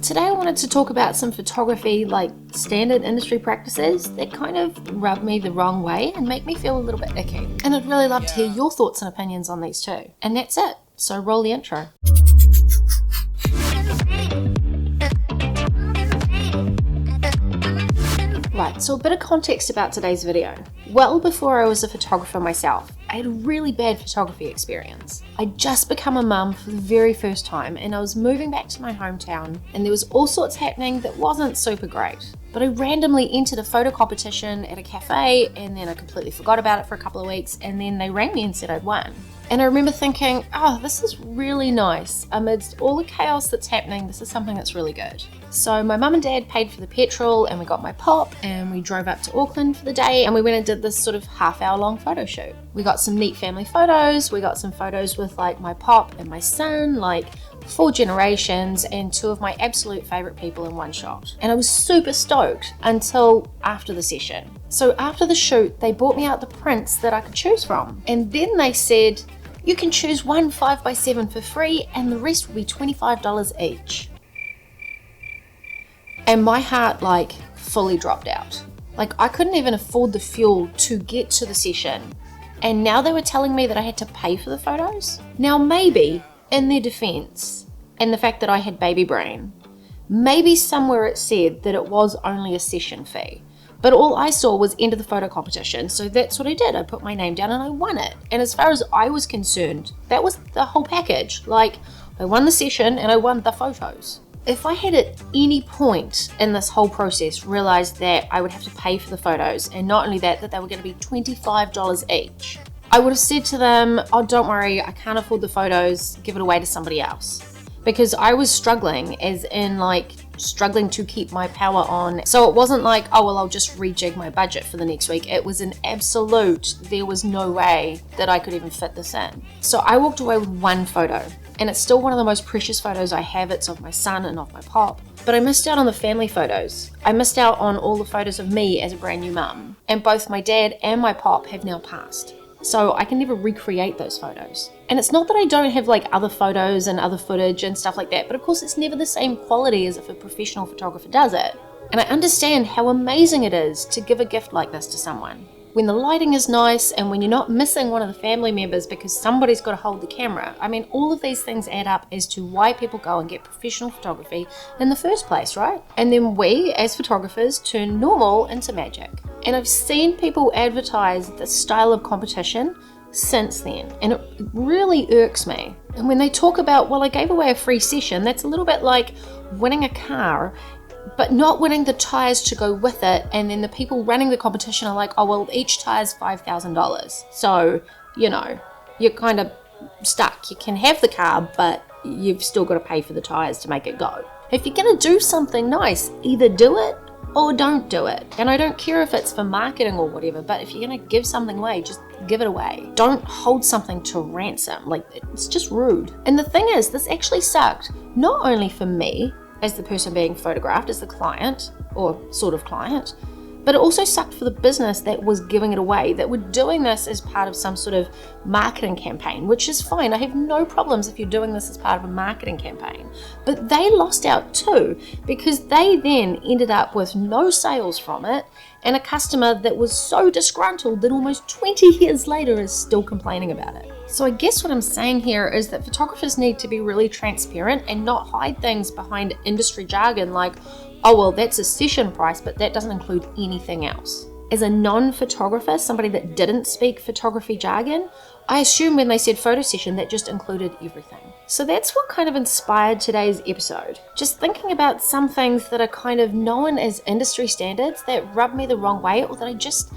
Today I wanted to talk about some photography, like standard industry practices that kind of rub me the wrong way and make me feel a little bit icky. And I'd really love to hear your thoughts and opinions on these too. And that's it. So roll the intro. Right, so a bit of context about today's video. Well before I was a photographer myself, I had a really bad photography experience. I'd just become a mum for the very first time and I was moving back to my hometown and there was all sorts happening that wasn't super great. But I randomly entered a photo competition at a cafe and then I completely forgot about it for a couple of weeks and then they rang me and said I'd won. And I remember thinking, oh, this is really nice. Amidst all the chaos that's happening, this is something that's really good. So my mum and dad paid for the petrol and we got my pop and we drove up to Auckland for the day and we went and did this sort of half-hour long photo shoot. We got some neat family photos. We got some photos with like my pop and my son, like 4 generations and 2 of my absolute favorite people in one shot. And I was super stoked until after the session. So after the shoot, they brought me out the prints that I could choose from. And then they said, you can choose one 5x7 for free and the rest will be $25 each. And my heart like fully dropped out. Like I couldn't even afford the fuel to get to the session. And now they were telling me that I had to pay for the photos? Now maybe, in their defense, and the fact that I had baby brain, maybe somewhere it said that it was only a session fee. But all I saw was end of the photo competition, so that's what I did. I put my name down and I won it. And as far as I was concerned, that was the whole package. Like, I won the session and I won the photos. If I had at any point in this whole process realized that I would have to pay for the photos, and not only that, that they were going to be $25 each, I would have said to them, oh, don't worry, I can't afford the photos, give it away to somebody else. Because I was struggling, as in like struggling to keep my power on. So it wasn't like, oh, well, I'll just rejig my budget for the next week. It was an absolute, there was no way that I could even fit this in. So I walked away with one photo. And it's still one of the most precious photos I have. It's of my son and of my pop. But I missed out on the family photos. I missed out on all the photos of me as a brand new mum. And both my dad and my pop have now passed. So I can never recreate those photos. And it's not that I don't have like other photos and other footage and stuff like that, but of course it's never the same quality as if a professional photographer does it. And I understand how amazing it is to give a gift like this to someone. When the lighting is nice and when you're not missing one of the family members because somebody's got to hold the camera. I mean, all of these things add up as to why people go and get professional photography in the first place, right? And then we, as photographers, turn normal into magic. And I've seen people advertise this style of competition since then, and it really irks me. And when they talk about, well, I gave away a free session, that's a little bit like winning a car but not winning the tires to go with it, and then the people running the competition are like, oh well, each tire's $5,000, so you know you're kind of stuck. You can have the car but you've still got to pay for the tires to make it go. If you're going to do something nice, either do it or don't do it. And I don't care if it's for marketing or whatever, but if you're going to give something away, just give it away. Don't hold something to ransom. Like, it's just rude. And the thing is, this actually sucked not only for me as the person being photographed, as the client, or sort of client, but it also sucked for the business that was giving it away, that were doing this as part of some sort of marketing campaign, which is fine. I have no problems if you're doing this as part of a marketing campaign. But they lost out too, because they then ended up with no sales from it, and a customer that was so disgruntled that almost 20 years later is still complaining about it. So I guess what I'm saying here is that photographers need to be really transparent and not hide things behind industry jargon like, oh well, that's a session price, but that doesn't include anything else. As a non-photographer, somebody that didn't speak photography jargon, I assume when they said photo session, that just included everything. So that's what kind of inspired today's episode. Just thinking about some things that are kind of known as industry standards that rub me the wrong way, or that I just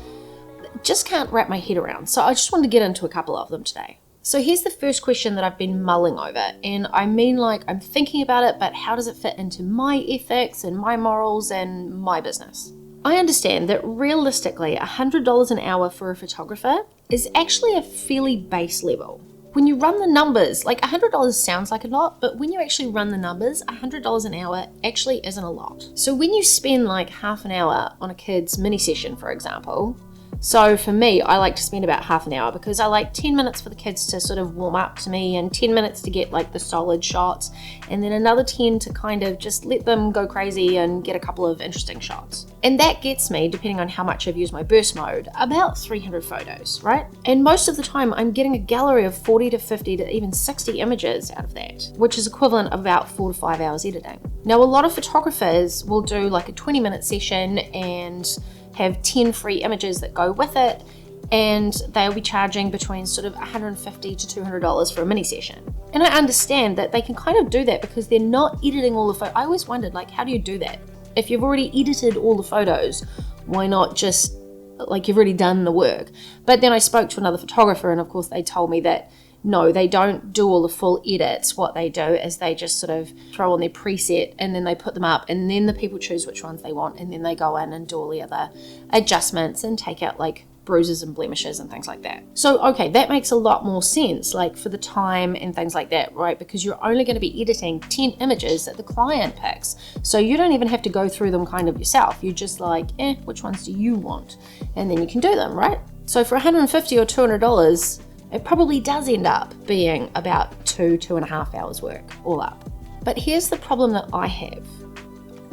can't wrap my head around. So I just wanted to get into a couple of them today. So here's the first question that I've been mulling over, and I mean, like, I'm thinking about it, but how does it fit into my ethics and my morals and my business? I understand that realistically, $100 an hour for a photographer is actually a fairly base level. When you run the numbers, like $100 sounds like a lot, but when you actually run the numbers, $100 an hour actually isn't a lot. So when you spend like half an hour on a kid's mini session, for example, So for me, I like to spend about half an hour because I like 10 minutes for the kids to sort of warm up to me and 10 minutes to get like the solid shots, and then another 10 to kind of just let them go crazy and get a couple of interesting shots. And that gets me, depending on how much I've used my burst mode, about 300 photos, right? And most of the time I'm getting a gallery of 40 to 50 to even 60 images out of that, which is equivalent of about 4 to 5 hours editing. Now, a lot of photographers will do like a 20-minute session and have 10 free images that go with it, and they'll be charging between sort of $150 to $200 for a mini session. And I understand that they can kind of do that because they're not editing all the photos. I always wondered, like, how do you do that? If you've already edited all the photos, why not just, like, you've already done the work? But then I spoke to another photographer, and of course they told me that no, they don't do all the full edits. What they do is they just sort of throw on their preset and then they put them up, and then the people choose which ones they want, and then they go in and do all the other adjustments and take out like bruises and blemishes and things like that. So, okay, that makes a lot more sense, like for the time and things like that, right? Because you're only going to be editing 10 images that the client picks. So you don't even have to go through them kind of yourself. You're just like, which ones do you want? And then you can do them, right? So for $150 or $200, it probably does end up being about 2.5 hours work all up. But here's the problem that I have.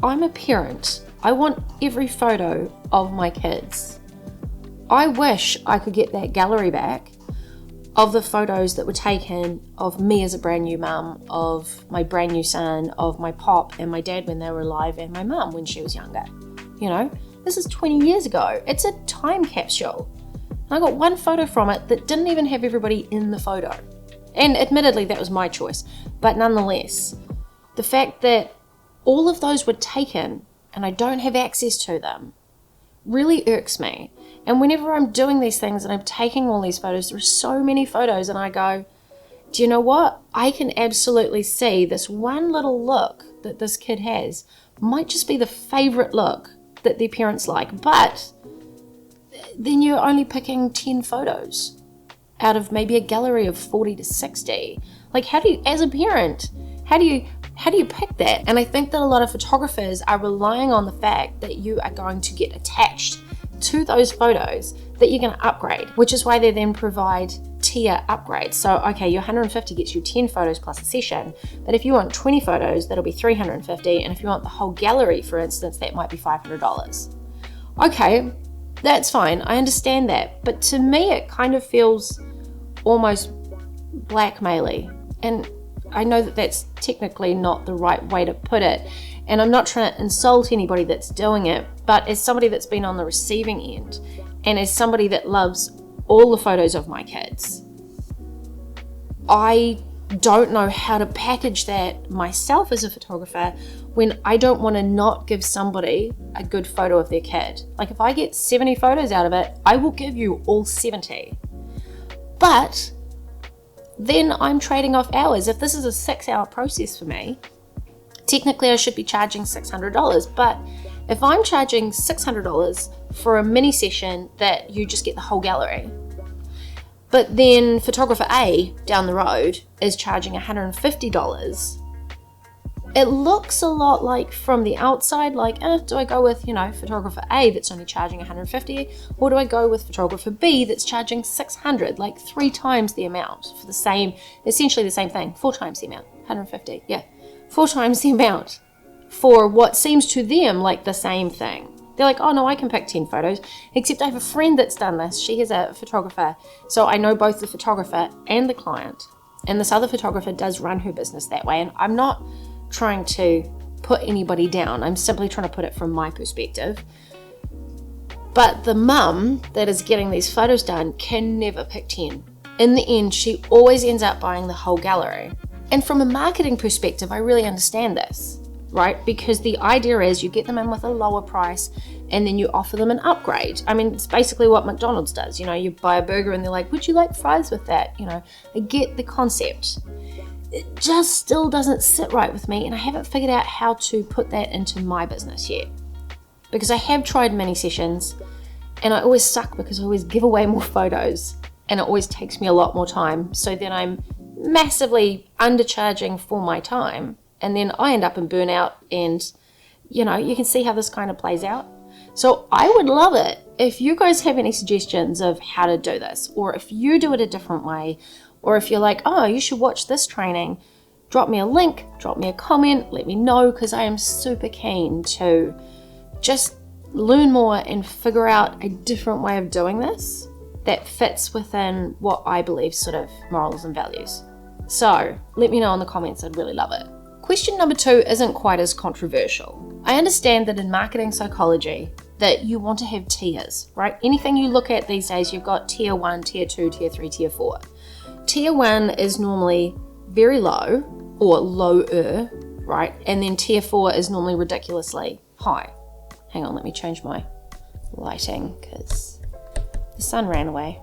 I'm a parent. I want every photo of my kids. I wish I could get that gallery back of the photos that were taken of me as a brand new mum, of my brand new son, of my pop and my dad when they were alive, and my mum when she was younger. You know, this is 20 years ago. It's a time capsule. I got one photo from it that didn't even have everybody in the photo. And admittedly, that was my choice. But nonetheless, the fact that all of those were taken and I don't have access to them really irks me. And whenever I'm doing these things and I'm taking all these photos, there are so many photos, and I go, do you know what? I can absolutely see this one little look that this kid has might just be the favorite look that their parents like, but then you're only picking 10 photos out of maybe a gallery of 40 to 60. Like, how do you, as a parent, how do you pick that? And I think that a lot of photographers are relying on the fact that you are going to get attached to those photos that you're going to upgrade, which is why they then provide tier upgrades. So, okay, your 150 gets you 10 photos plus a session, but if you want 20 photos, that'll be 350, and if you want the whole gallery, for instance, that might be $500. Okay, that's fine, I understand that, but to me it kind of feels almost blackmail-y, and I know that that's technically not the right way to put it, and I'm not trying to insult anybody that's doing it, but as somebody that's been on the receiving end, and as somebody that loves all the photos of my kids, I don't know how to package that myself as a photographer when I don't want to not give somebody a good photo of their kid. Like, if I get 70 photos out of it, I will give you all 70. But then I'm trading off hours. If this is a 6-hour process for me, technically I should be charging $600. But if I'm charging $600 for a mini session that you just get the whole gallery, but then photographer A down the road is charging $150, it looks a lot like from the outside, like, do I go with, photographer A that's only charging $150, or do I go with photographer B that's charging $600, like 3 times the amount for the same, essentially the same thing, 4 times the amount, 150, yeah, 4 times the amount for what seems to them like the same thing. They're like, oh no, I can pick 10 photos, except I have a friend that's done this. She is a photographer, so I know both the photographer and the client, and this other photographer does run her business that way, and I'm not trying to put anybody down. I'm simply trying to put it from my perspective. But the mum that is getting these photos done can never pick 10. In the end, she always ends up buying the whole gallery. And from a marketing perspective, I really understand this, right? Because the idea is you get them in with a lower price and then you offer them an upgrade. I mean, it's basically what McDonald's does. You buy a burger and they're like, would you like fries with that? I get the concept. It just still doesn't sit right with me, and I haven't figured out how to put that into my business yet. Because I have tried mini sessions, and I always suck because I always give away more photos, and it always takes me a lot more time. So then I'm massively undercharging for my time, and then I end up in burnout, and you can see how this kind of plays out. So I would love it if you guys have any suggestions of how to do this, or if you do it a different way, or if you're like, oh, you should watch this training, drop me a link, drop me a comment, let me know, because I am super keen to just learn more and figure out a different way of doing this that fits within what I believe sort of morals and values. So let me know in the comments, I'd really love it. Question number 2 isn't quite as controversial. I understand that in marketing psychology that you want to have tiers, right? Anything you look at these days, you've got tier 1, tier 2, tier 3, tier 4. Tier 1 is normally very low or lower, right? And then tier 4 is normally ridiculously high. Hang on, let me change my lighting because the sun ran away.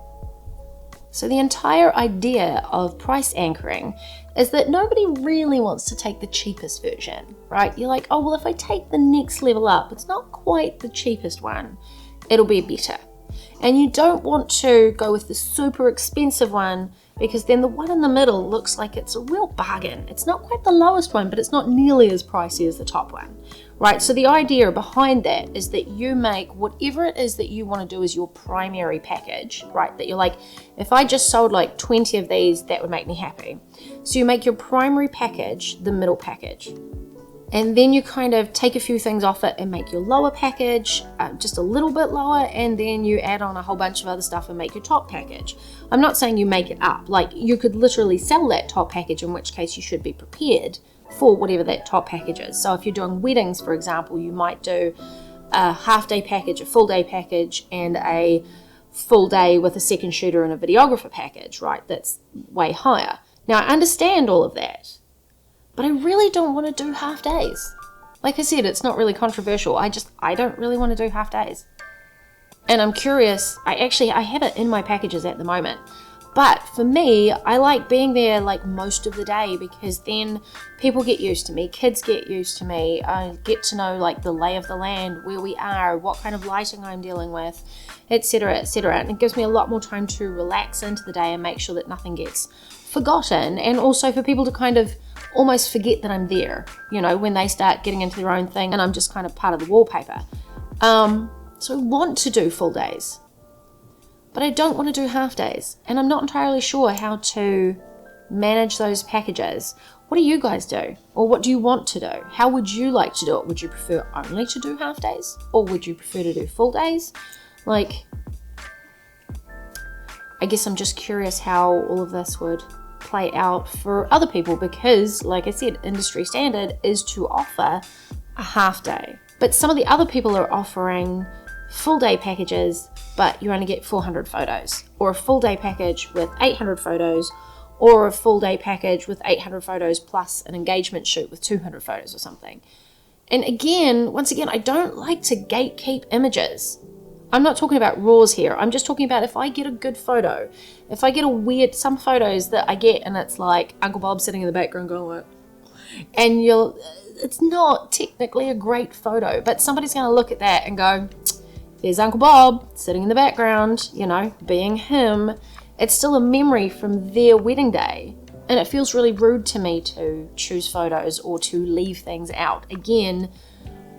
So the entire idea of price anchoring is that nobody really wants to take the cheapest version, right? You're like, oh, well, if I take the next level up, it's not quite the cheapest one, it'll be better. And you don't want to go with the super expensive one because then the one in the middle looks like it's a real bargain. It's not quite the lowest one, but it's not nearly as pricey as the top one, right? So the idea behind that is that you make whatever it is that you want to do as your primary package, right? That you're like, if I just sold like 20 of these, that would make me happy. So you make your primary package the middle package. And then you kind of take a few things off it and make your lower package just a little bit lower, and then you add on a whole bunch of other stuff and make your top package. I'm not saying you make it up, like you could literally sell that top package, in which case you should be prepared for whatever that top package is. So if you're doing weddings, for example, you might do a half-day package, a full-day package, and a full day with a second shooter and a videographer package, right? That's way higher. Now, I understand all of that, but I really don't want to do half days. Like I said, it's not really controversial. I don't really want to do half days. And I'm curious, I have it in my packages at the moment. But for me, I like being there like most of the day because then people get used to me, kids get used to me, I get to know like the lay of the land, where we are, what kind of lighting I'm dealing with, etc., etc. And it gives me a lot more time to relax into the day and make sure that nothing gets forgotten, and also for people to kind of almost forget that I'm there, you know, when they start getting into their own thing and I'm just kind of part of the wallpaper. So I want to do full days, but I don't want to do half days, and I'm not entirely sure how to manage those packages. What do you guys do? Or what do you want to do? How would you like to do it? Would you prefer only to do half days, or would you prefer to do full days? Like, I guess I'm just curious how all of this would play out for other people, because like I said, industry standard is to offer a half day, but some of the other people are offering full day packages, but you only get 400 photos, or a full day package with 800 photos, or a full day package with 800 photos plus an engagement shoot with 200 photos or something. And once again, I don't like to gatekeep images. I'm not talking about raws here. I'm just talking about if I get a good photo, if I get some photos that I get and it's like Uncle Bob sitting in the background going like, and it's not technically a great photo, but somebody's going to look at that and go, there's Uncle Bob sitting in the background, you know, being him. It's still a memory from their wedding day. And it feels really rude to me to choose photos or to leave things out. Again,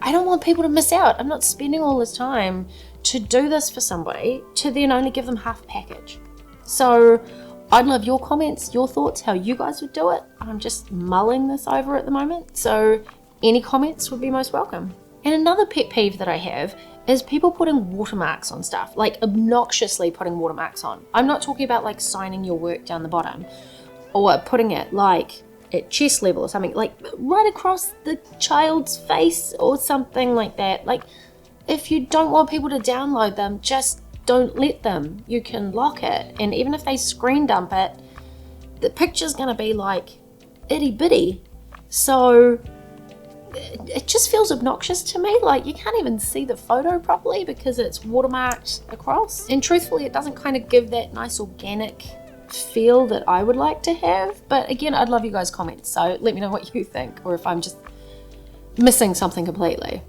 I don't want people to miss out. I'm not spending all this time to do this for somebody to then only give them half a package. So I'd love your comments, your thoughts, how you guys would do it. I'm just mulling this over at the moment. So any comments would be most welcome. And another pet peeve that I have is people putting watermarks on stuff, like obnoxiously putting watermarks on. I'm not talking about like signing your work down the bottom or putting it like at chest level or something, like right across the child's face or something like that. Like, if you don't want people to download them, just don't let them. You can lock it, and even if they screen dump it, the picture's gonna be like itty bitty. So it just feels obnoxious to me. Like, you can't even see the photo properly because it's watermarked across. And truthfully, it doesn't kind of give that nice organic feel that I would like to have. But again, I'd love you guys' comments, so let me know what you think, or if I'm just missing something completely.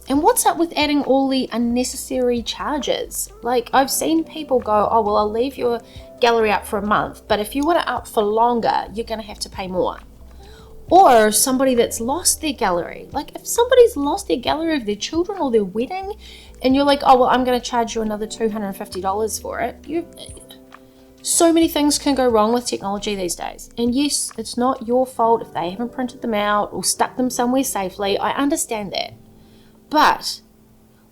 And what's up with adding all the unnecessary charges? Like, I've seen people go, oh, well, I'll leave your gallery up for a month, but if you want it up for longer, you're going to have to pay more. Or somebody that's lost their gallery. Like if somebody's lost their gallery of their children or their wedding, and you're like, oh, well, I'm going to charge you another $250 for it. So many things can go wrong with technology these days. And yes, it's not your fault if they haven't printed them out or stuck them somewhere safely. I understand that. But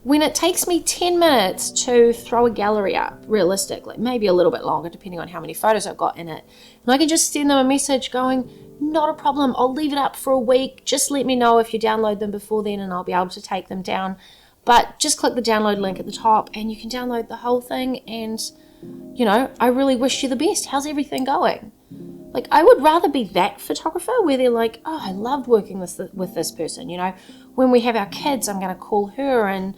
when it takes me 10 minutes to throw a gallery up, realistically, maybe a little bit longer depending on how many photos I've got in it, and I can just send them a message going, not a problem, I'll leave it up for a week, just let me know if you download them before then and I'll be able to take them down. But just click the download link at the top and you can download the whole thing, and I really wish you the best. How's everything going? Like, I would rather be that photographer where they're like, oh, I loved working with this person. When we have our kids, I'm going to call her, and,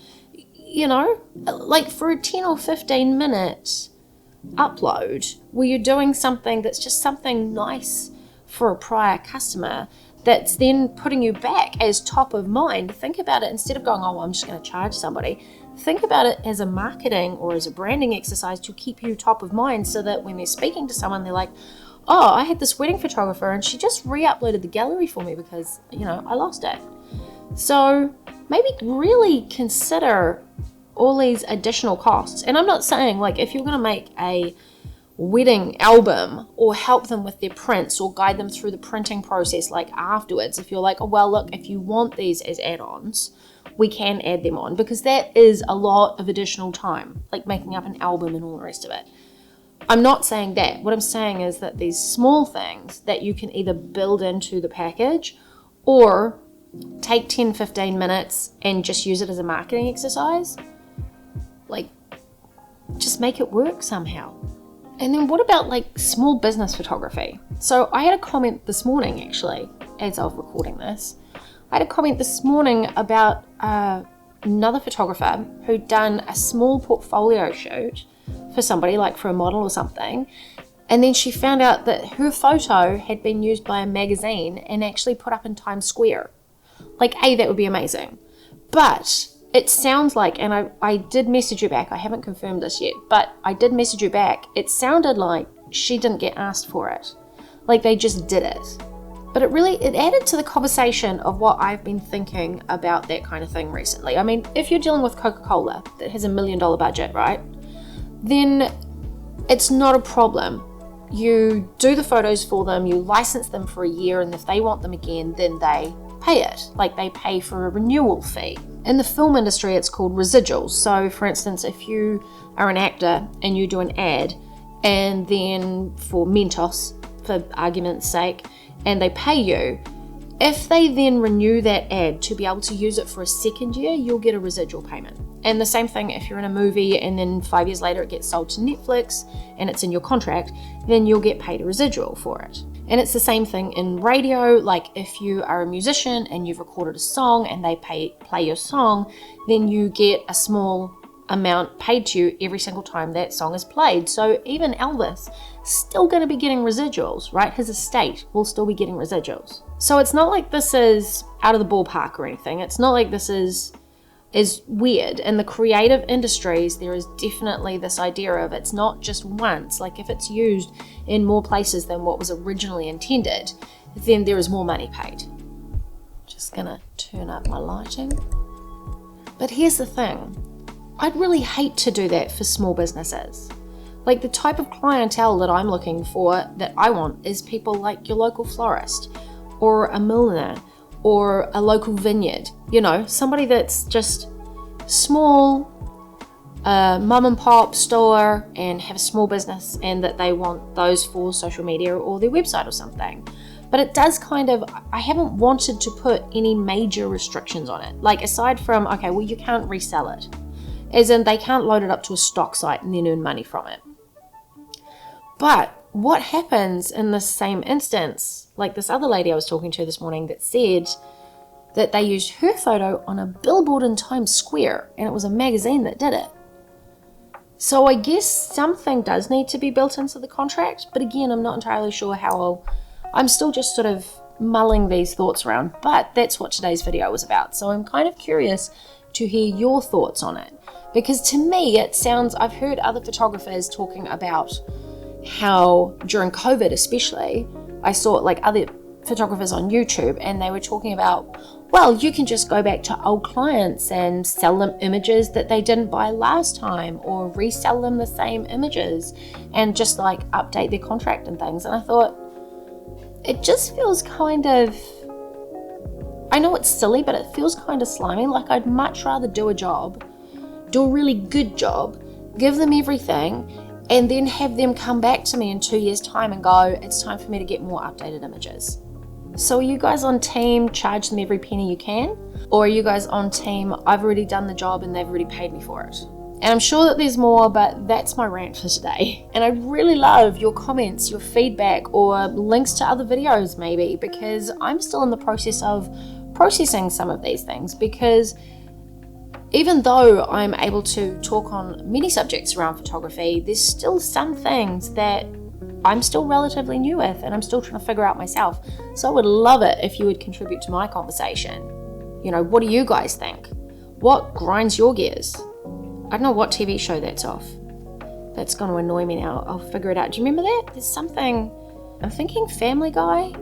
like for a 10 or 15 minute upload where you're doing something that's just something nice for a prior customer that's then putting you back as top of mind. Think about it, instead of going, oh, well, I'm just going to charge somebody. Think about it as a marketing or as a branding exercise to keep you top of mind, so that when they're speaking to someone, they're like, oh, I had this wedding photographer and she just re-uploaded the gallery for me because, I lost it. So maybe really consider all these additional costs. And I'm not saying, like, if you're going to make a wedding album or help them with their prints or guide them through the printing process, like afterwards, if you're like, oh, well, look, if you want these as add-ons, we can add them on, because that is a lot of additional time, like making up an album and all the rest of it. I'm not saying that. What I'm saying is that these small things that you can either build into the package or take 10, 15 minutes and just use it as a marketing exercise, like, just make it work somehow. And then what about like small business photography? So I had a comment this morning, actually, as I was recording this. I had a comment this morning about another photographer who'd done a small portfolio shoot for somebody, like for a model or something, and then she found out that her photo had been used by a magazine and actually put up in Times Square. Like, that would be amazing. But it sounds like, and I did message her back, I haven't confirmed this yet, but I did message her back, it sounded like she didn't get asked for it. Like, they just did it. But it added to the conversation of what I've been thinking about that kind of thing recently. I mean, if you're dealing with Coca-Cola that has $1 million budget, right, then it's not a problem. You do the photos for them, you license them for a year, and if they want them again, then they pay it. Like, they pay for a renewal fee. In the film industry, it's called residuals. So, for instance, if you are an actor and you do an ad, and then for Mentos, for argument's sake, and they pay you, if they then renew that ad to be able to use it for a second year, you'll get a residual payment. And the same thing if you're in a movie and then 5 years later it gets sold to Netflix and it's in your contract, then you'll get paid a residual for it. And it's the same thing in radio. Like, if you are a musician and you've recorded a song and they play your song, then you get a small amount paid to you every single time that song is played. So even Elvis still going to be getting residuals, right? His estate will still be getting residuals. So it's not like this is out of the ballpark or anything. It's not like this is weird. In the creative industries, there is definitely this idea of it's not just once. Like, if it's used in more places than what was originally intended, then there is more money paid. Just gonna turn up my lighting. But here's the thing. I'd really hate to do that for small businesses. Like, the type of clientele that I'm looking for, that I want, is people like your local florist or a milliner or a local vineyard. Somebody that's just small, mum and pop store, and have a small business, and that they want those for social media or their website or something. But it does I haven't wanted to put any major restrictions on it. Like, aside from, okay, well, you can't resell it. As in, they can't load it up to a stock site and then earn money from it. But what happens in this same instance, like this other lady I was talking to this morning that said that they used her photo on a billboard in Times Square, and it was a magazine that did it. So I guess something does need to be built into the contract, but again, I'm not entirely sure how I'm still just sort of mulling these thoughts around, but that's what today's video was about. So I'm kind of curious to hear your thoughts on it, because to me it sounds, I've heard other photographers talking about how during COVID especially, I saw like other photographers on YouTube, and they were talking about, well, you can just go back to old clients and sell them images that they didn't buy last time, or resell them the same images and just like update their contract and things. And I thought, it just feels kind of, I know it's silly, but it feels kind of slimy. Like, I'd much rather do a job, do a really good job, give them everything, and then have them come back to me in 2 years' time and go, it's time for me to get more updated images. So are you guys on team charge them every penny you can? Or are you guys on team I've already done the job and they've already paid me for it? And I'm sure that there's more, but that's my rant for today. And I'd really love your comments, your feedback, or links to other videos maybe, because I'm still in the process of processing some of these things, because even though I'm able to talk on many subjects around photography, there's still some things that I'm still relatively new with and I'm still trying to figure out myself. So I would love it if you would contribute to my conversation. You know, what do you guys think? What grinds your gears? I don't know what TV show that's off. That's going to annoy me now. I'll figure it out. Do you remember that? There's something, I'm thinking Family Guy.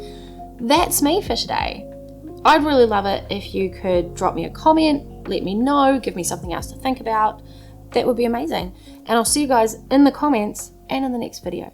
That's me for today. I'd really love it if you could drop me a comment, let me know, give me something else to think about. That would be amazing. And I'll see you guys in the comments and in the next video.